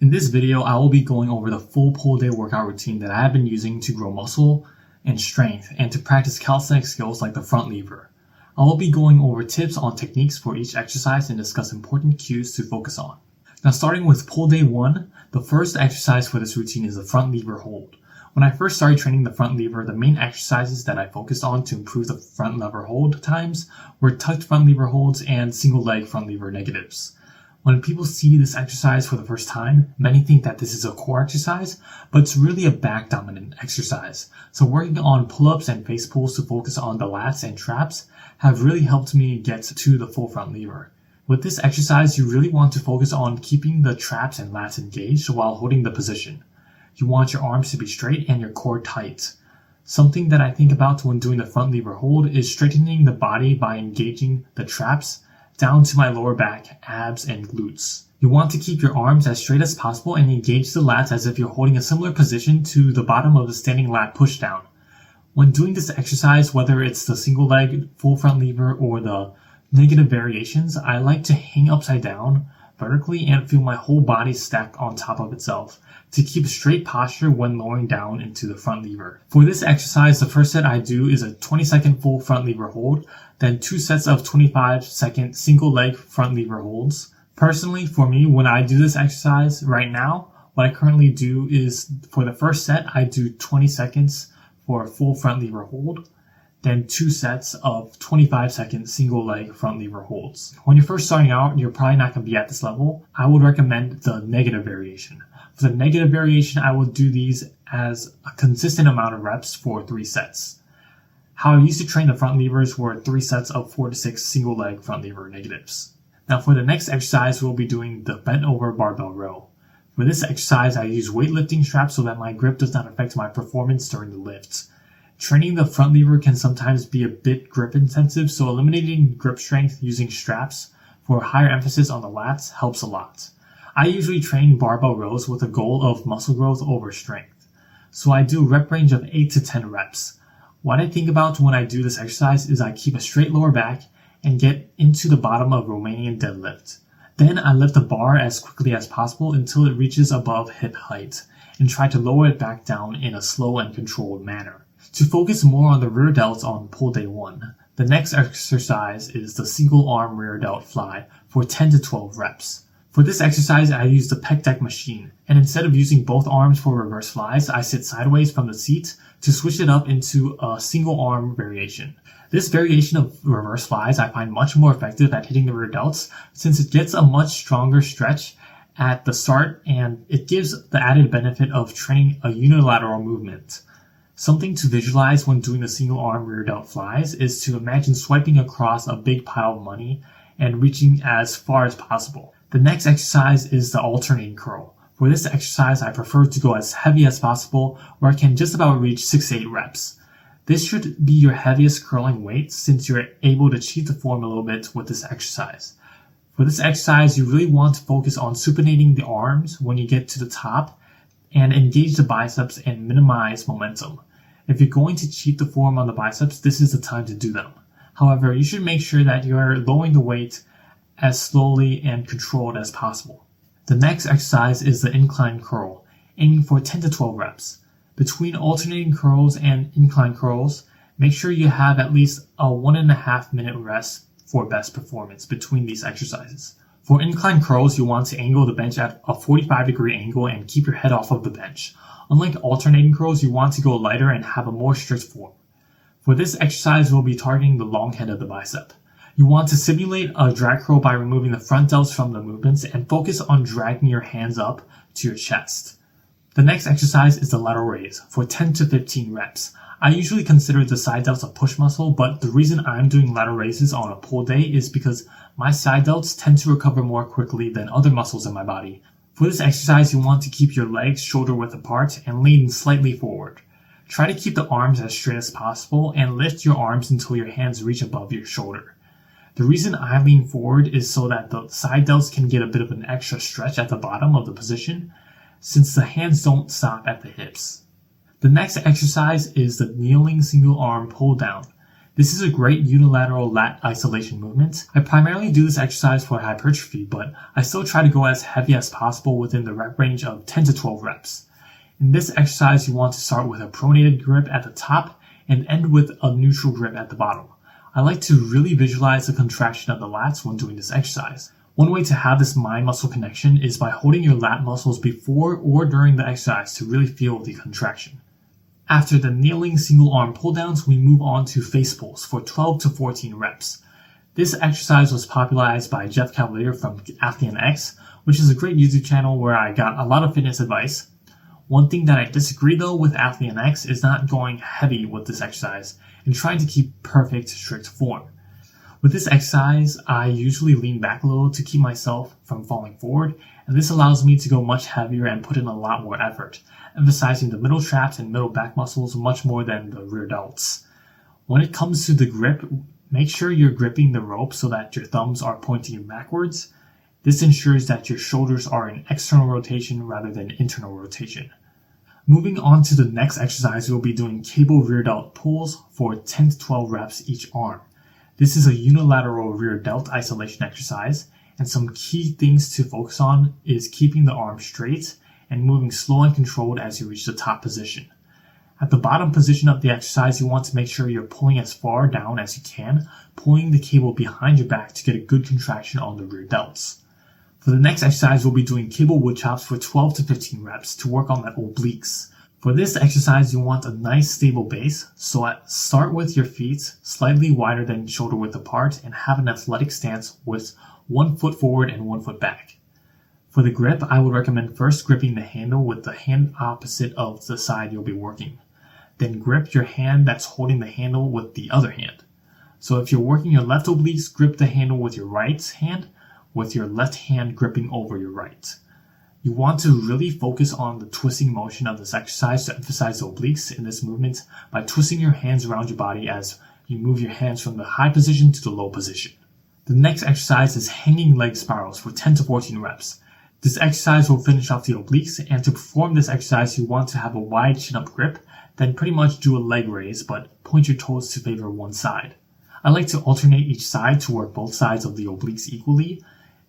In this video, I will be going over the full pull day workout routine that I have been using to grow muscle and strength and to practice calisthenic skills like the front lever. I will be going over tips on techniques for each exercise and discuss important cues to focus on. Now starting with pull day 1, the first exercise for this routine is the front lever hold. When I first started training the front lever, the main exercises that I focused on to improve the front lever hold times were tucked front lever holds and single leg front lever negatives. When people see this exercise for the first time, many think that this is a core exercise, but it's really a back dominant exercise. So working on pull-ups and face pulls to focus on the lats and traps have really helped me get to the full front lever. With this exercise, you really want to focus on keeping the traps and lats engaged while holding the position. You want your arms to be straight and your core tight. Something that I think about when doing the front lever hold is straightening the body by engaging the traps down to my lower back, abs, and glutes. You want to keep your arms as straight as possible and engage the lats as if you're holding a similar position to the bottom of the standing lat pushdown. When doing this exercise, whether it's the single leg full front lever or the negative variations, I like to hang upside down vertically and feel my whole body stack on top of itself to keep a straight posture when lowering down into the front lever. For this exercise, the first set I do is a 20-second full front lever hold, then 2 sets of 25-second single leg front lever holds. Personally, for me, when I do this exercise right now, what I currently do is for the first set, I do 20 seconds for a full front lever hold, then 2 sets of 25-second single leg front lever holds. When you're first starting out, you're probably not going to be at this level. I would recommend the negative variation. For the negative variation, I will do these as a consistent amount of reps for 3 sets. How I used to train the front levers were 3 sets of 4 to 6 single leg front lever negatives. Now for the next exercise, we'll be doing the bent over barbell row. For this exercise, I use weightlifting straps so that my grip does not affect my performance during the lift. Training the front lever can sometimes be a bit grip intensive, so eliminating grip strength using straps for a higher emphasis on the lats helps a lot. I usually train barbell rows with a goal of muscle growth over strength. So I do a rep range of 8 to 10 reps. What I think about when I do this exercise is I keep a straight lower back and get into the bottom of Romanian deadlift. Then I lift the bar as quickly as possible until it reaches above hip height and try to lower it back down in a slow and controlled manner. To focus more on the rear delts on pull day 1, the next exercise is the single arm rear delt fly for 10 to 12 reps. For this exercise, I use the pec deck machine, and instead of using both arms for reverse flies, I sit sideways from the seat to switch it up into a single arm variation. This variation of reverse flies I find much more effective at hitting the rear delts since it gets a much stronger stretch at the start and it gives the added benefit of training a unilateral movement. Something to visualize when doing the single arm rear delt flies is to imagine swiping across a big pile of money and reaching as far as possible. The next exercise is the alternating curl. For this exercise, I prefer to go as heavy as possible where I can just about reach 6 to 8 reps. This should be your heaviest curling weight since you're able to cheat the form a little bit with this exercise. For this exercise, you really want to focus on supinating the arms when you get to the top and engage the biceps and minimize momentum. If you're going to cheat the form on the biceps, this is the time to do them. However, you should make sure that you're lowering the weight as slowly and controlled as possible. The next exercise is the incline curl, aiming for 10 to 12 reps. Between alternating curls and incline curls, make sure you have at least a 1.5 minute rest for best performance between these exercises. For incline curls, you want to angle the bench at a 45-degree angle and keep your head off of the bench. Unlike alternating curls, you want to go lighter and have a more strict form. For this exercise, we'll be targeting the long head of the bicep. You want to simulate a drag curl by removing the front delts from the movements and focus on dragging your hands up to your chest. The next exercise is the lateral raise for 10 to 15 reps. I usually consider the side delts a push muscle, but the reason I'm doing lateral raises on a pull day is because my side delts tend to recover more quickly than other muscles in my body. For this exercise, you want to keep your legs shoulder width apart and lean slightly forward. Try to keep the arms as straight as possible and lift your arms until your hands reach above your shoulder. The reason I lean forward is so that the side delts can get a bit of an extra stretch at the bottom of the position, since the hands don't stop at the hips. The next exercise is the kneeling single arm pull down. This is a great unilateral lat isolation movement. I primarily do this exercise for hypertrophy, but I still try to go as heavy as possible within the rep range of 10 to 12 reps. In this exercise, you want to start with a pronated grip at the top and end with a neutral grip at the bottom. I like to really visualize the contraction of the lats when doing this exercise. One way to have this mind-muscle connection is by holding your lat muscles before or during the exercise to really feel the contraction. After the kneeling single arm pull downs, we move on to face pulls for 12 to 14 reps. This exercise was popularized by Jeff Cavalier from Calisthenics, which is a great YouTube channel where I got a lot of fitness advice. One thing that I disagree though with Calisthenics is not going heavy with this exercise and trying to keep perfect strict form. With this exercise, I usually lean back a little to keep myself from falling forward, and this allows me to go much heavier and put in a lot more effort, emphasizing the middle traps and middle back muscles much more than the rear delts. When it comes to the grip, make sure you're gripping the rope so that your thumbs are pointing backwards. This ensures that your shoulders are in external rotation rather than internal rotation. Moving on to the next exercise, we'll be doing cable rear delt pulls for 10 to 12 reps each arm. This is a unilateral rear delt isolation exercise, and some key things to focus on is keeping the arm straight and moving slow and controlled as you reach the top position. At the bottom position of the exercise, you want to make sure you're pulling as far down as you can, pulling the cable behind your back to get a good contraction on the rear delts. For the next exercise, we'll be doing cable wood chops for 12 to 15 reps to work on the obliques. For this exercise, you want a nice stable base, so start with your feet slightly wider than shoulder width apart and have an athletic stance with 1 foot forward and 1 foot back. For the grip, I would recommend first gripping the handle with the hand opposite of the side you'll be working. Then grip your hand that's holding the handle with the other hand. So if you're working your left obliques, grip the handle with your right hand, with your left hand gripping over your right. You want to really focus on the twisting motion of this exercise to emphasize the obliques in this movement by twisting your hands around your body as you move your hands from the high position to the low position. The next exercise is hanging leg spirals for 10 to 14 reps. This exercise will finish off the obliques, and to perform this exercise you want to have a wide chin-up grip, then pretty much do a leg raise but point your toes to favor one side. I like to alternate each side to work both sides of the obliques equally.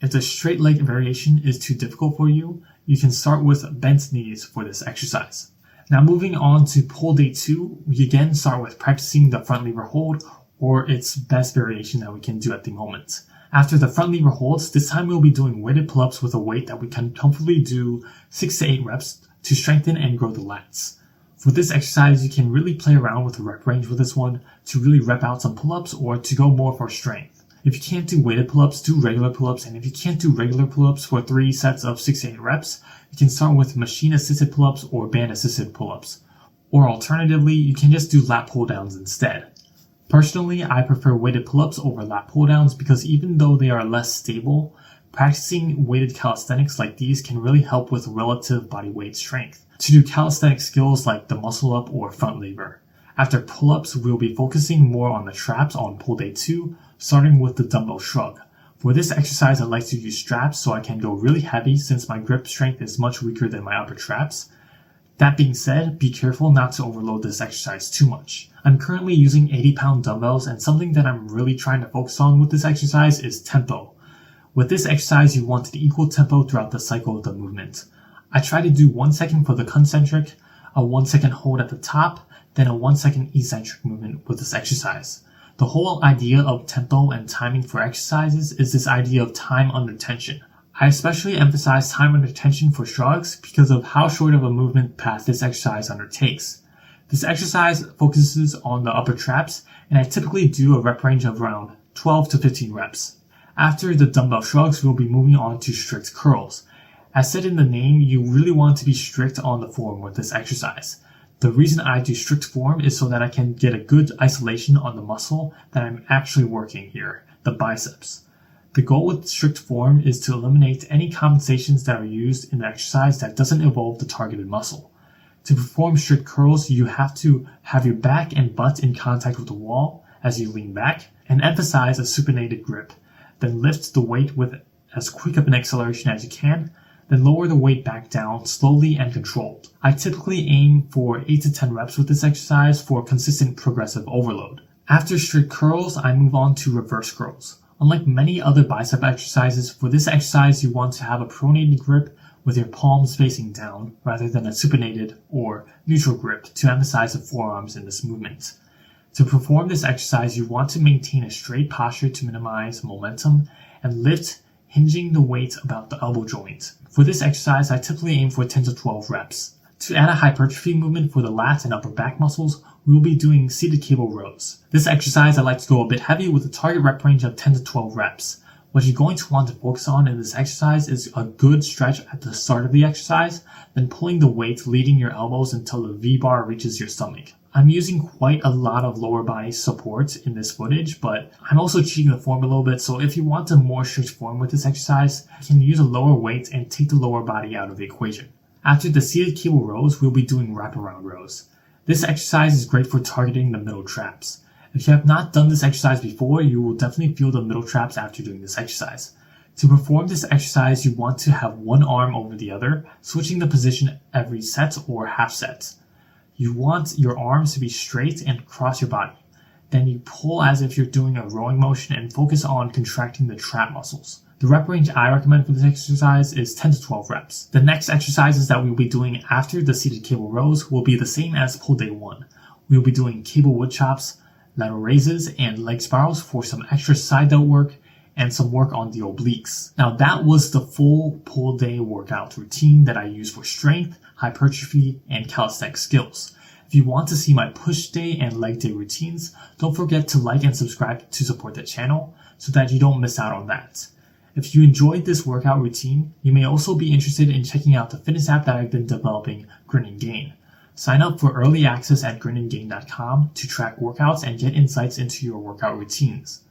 If the straight leg variation is too difficult for you, you can start with bent knees for this exercise. Now moving on to pull day 2, we again start with practicing the front lever hold, or its best variation that we can do at the moment. After the front lever holds, this time we'll be doing weighted pull-ups with a weight that we can comfortably do 6 to 8 reps to strengthen and grow the lats. For this exercise, you can really play around with the rep range with this one to really rep out some pull-ups or to go more for strength. If you can't do weighted pull-ups, do regular pull-ups, and if you can't do regular pull-ups for 3 sets of 6 to 8 reps, you can start with machine-assisted pull-ups or band-assisted pull-ups. Or alternatively, you can just do lat pull-downs instead. Personally, I prefer weighted pull-ups over lat pull-downs because even though they are less stable, practicing weighted calisthenics like these can really help with relative body weight strength to do calisthenic skills like the muscle-up or front lever. After pull-ups, we'll be focusing more on the traps on pull day 2, starting with the Dumbbell Shrug. For this exercise, I like to use straps so I can go really heavy since my grip strength is much weaker than my upper traps. That being said, be careful not to overload this exercise too much. I'm currently using 80-pound dumbbells, and something that I'm really trying to focus on with this exercise is tempo. With this exercise, you want an equal tempo throughout the cycle of the movement. I try to do 1 second for the concentric, a 1 second hold at the top, then a 1 second eccentric movement with this exercise. The whole idea of tempo and timing for exercises is this idea of time under tension. I especially emphasize time under tension for shrugs because of how short of a movement path this exercise undertakes. This exercise focuses on the upper traps, and I typically do a rep range of around 12 to 15 reps. After the dumbbell shrugs, we'll be moving on to strict curls. As said in the name, you really want to be strict on the form with this exercise. The reason I do strict form is so that I can get a good isolation on the muscle that I'm actually working here, the biceps. The goal with strict form is to eliminate any compensations that are used in the exercise that doesn't involve the targeted muscle. To perform strict curls, you have to have your back and butt in contact with the wall as you lean back and emphasize a supinated grip. Then lift the weight with as quick of an acceleration as you can, then lower the weight back down slowly and controlled. I typically aim for 8 to 10 reps with this exercise for consistent progressive overload. After strict curls, I move on to reverse curls. Unlike many other bicep exercises, for this exercise you want to have a pronated grip with your palms facing down rather than a supinated or neutral grip to emphasize the forearms in this movement. To perform this exercise, you want to maintain a straight posture to minimize momentum and lift, hinging the weight about the elbow joint. For this exercise, I typically aim for 10 to 12 reps. To add a hypertrophy movement for the lats and upper back muscles, we will be doing seated cable rows. This exercise I like to go a bit heavy with a target rep range of 10 to 12 reps. What you're going to want to focus on in this exercise is a good stretch at the start of the exercise, then pulling the weight leading your elbows until the V-bar reaches your stomach. I'm using quite a lot of lower body support in this footage, but I'm also cheating the form a little bit, so if you want a more strict form with this exercise, you can use a lower weight and take the lower body out of the equation. After the seated cable rows, we'll be doing wraparound rows. This exercise is great for targeting the middle traps. If you have not done this exercise before, you will definitely feel the middle traps after doing this exercise. To perform this exercise, you want to have one arm over the other, switching the position every set or half set. You want your arms to be straight and cross your body. Then you pull as if you're doing a rowing motion and focus on contracting the trap muscles. The rep range I recommend for this exercise is 10 to 12 reps. The next exercises that we'll be doing after the seated cable rows will be the same as pull day 1. We'll be doing cable wood chops, lateral raises, and leg spirals for some extra side delt work and some work on the obliques. Now that was the full pull day workout routine that I use for strength, hypertrophy, and calisthenic skills. If you want to see my push day and leg day routines, don't forget to like and subscribe to support the channel so that you don't miss out on that. If you enjoyed this workout routine, you may also be interested in checking out the fitness app that I've been developing, Grin&Gain. Sign up for early access at Grin&Gain.com to track workouts and get insights into your workout routines.